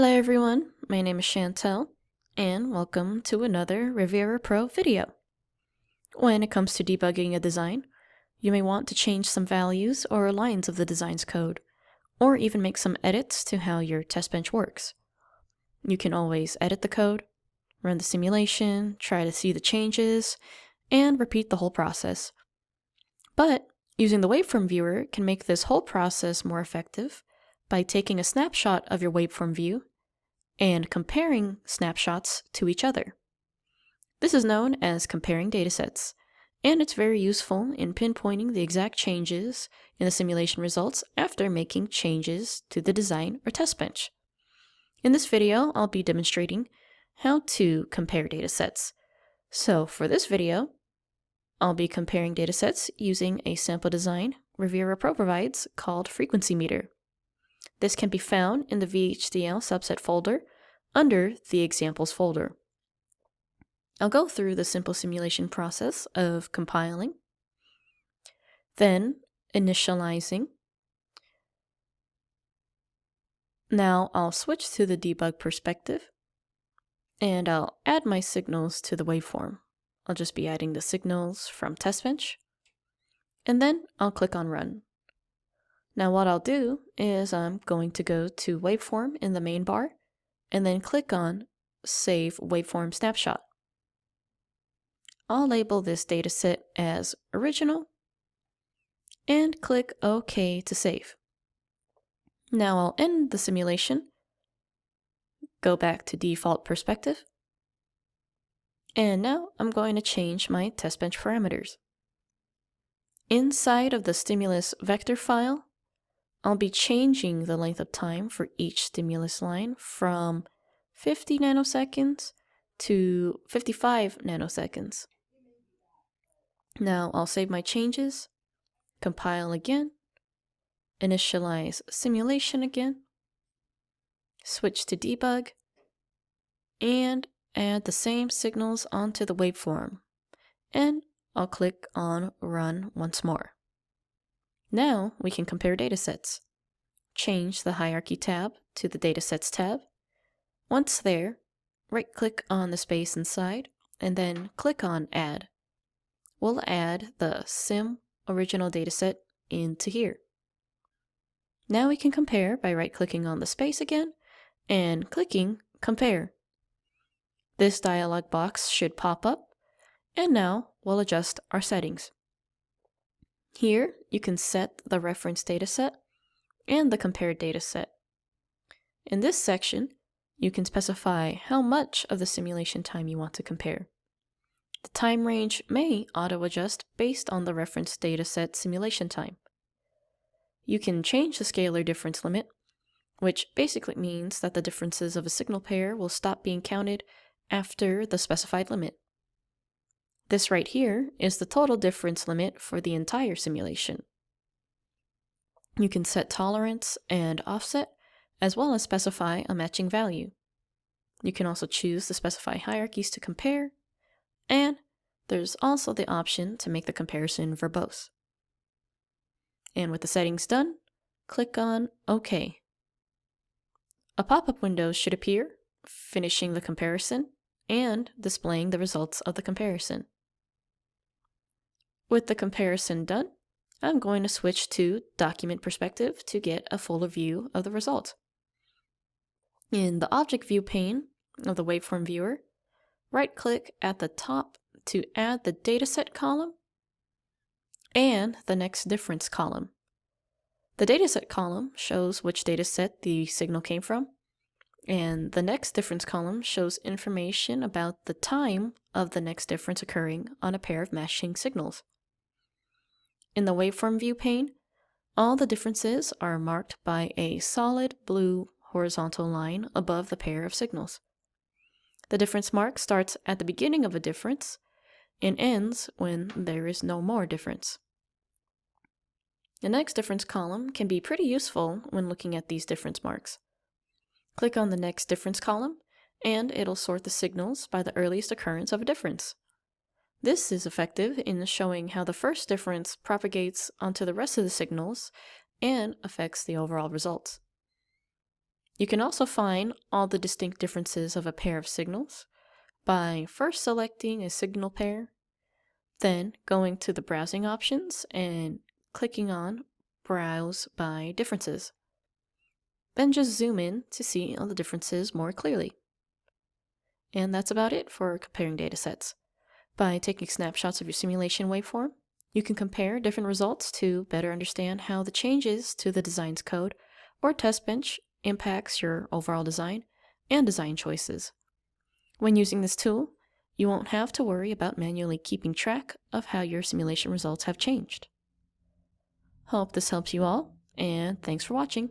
Hello everyone, my name is Chantel, and welcome to another Riviera PRO video. When it comes to debugging a design, you may want to change some values or lines of the design's code, or even make some edits to how your test bench works. You can always edit the code, run the simulation, try to see the changes, and repeat the whole process. But using the waveform viewer can make this whole process more effective by taking a snapshot of your waveform view and comparing snapshots to each other. This is known as comparing datasets, and it's very useful in pinpointing the exact changes in the simulation results after making changes to the design or test bench. In this video, I'll be demonstrating how to compare datasets. So for this video, I'll be comparing datasets using a sample design Riviera PRO provides called Frequency Meter. This can be found in the VHDL subset folder under the examples folder. I'll go through the simple simulation process of compiling, then initializing. Now I'll switch to the debug perspective, and I'll add my signals to the waveform. I'll just be adding the signals from testbench, and then I'll click on Run. Now what I'll do is I'm going to go to Waveform in the main bar, and then click on Save Waveform Snapshot. I'll label this dataset as Original, and click OK to save. Now I'll end the simulation, go back to default perspective, and now I'm going to change my test bench parameters. Inside of the stimulus vector file, I'll be changing the length of time for each stimulus line from 50 nanoseconds to 55 nanoseconds. Now I'll save my changes, compile again, initialize simulation again, switch to debug, and add the same signals onto the waveform. And I'll click on Run once more. Now we can compare datasets. Change the Hierarchy tab to the Datasets tab. Once there, right-click on the space inside, and then click on Add. We'll add the Sim Original Dataset into here. Now we can compare by right-clicking on the space again, and clicking Compare. This dialog box should pop up, and now we'll adjust our settings. Here, you can set the reference dataset and the compared dataset. In this section, you can specify how much of the simulation time you want to compare. The time range may auto-adjust based on the reference dataset simulation time. You can change the scalar difference limit, which basically means that the differences of a signal pair will stop being counted after the specified limit. This right here is the total difference limit for the entire simulation. You can set tolerance and offset, as well as specify a matching value. You can also choose to specify hierarchies to compare, and there's also the option to make the comparison verbose. And with the settings done, click on OK. A pop-up window should appear, finishing the comparison and displaying the results of the comparison. With the comparison done, I'm going to switch to Document Perspective to get a fuller view of the result. In the Object View pane of the Waveform Viewer, right-click at the top to add the Dataset column and the Next Difference column. The Dataset column shows which dataset the signal came from, and the Next Difference column shows information about the time of the next difference occurring on a pair of matching signals. In the Waveform View pane, all the differences are marked by a solid blue horizontal line above the pair of signals. The difference mark starts at the beginning of a difference and ends when there is no more difference. The Next Difference column can be pretty useful when looking at these difference marks. Click on the Next Difference column, and it'll sort the signals by the earliest occurrence of a difference. This is effective in showing how the first difference propagates onto the rest of the signals and affects the overall results. You can also find all the distinct differences of a pair of signals by first selecting a signal pair, then going to the browsing options and clicking on Browse by Differences. Then just zoom in to see all the differences more clearly. And that's about it for comparing datasets. By taking snapshots of your simulation waveform, you can compare different results to better understand how the changes to the design's code or test bench impacts your overall design and design choices. When using this tool, you won't have to worry about manually keeping track of how your simulation results have changed. Hope this helps you all, and thanks for watching.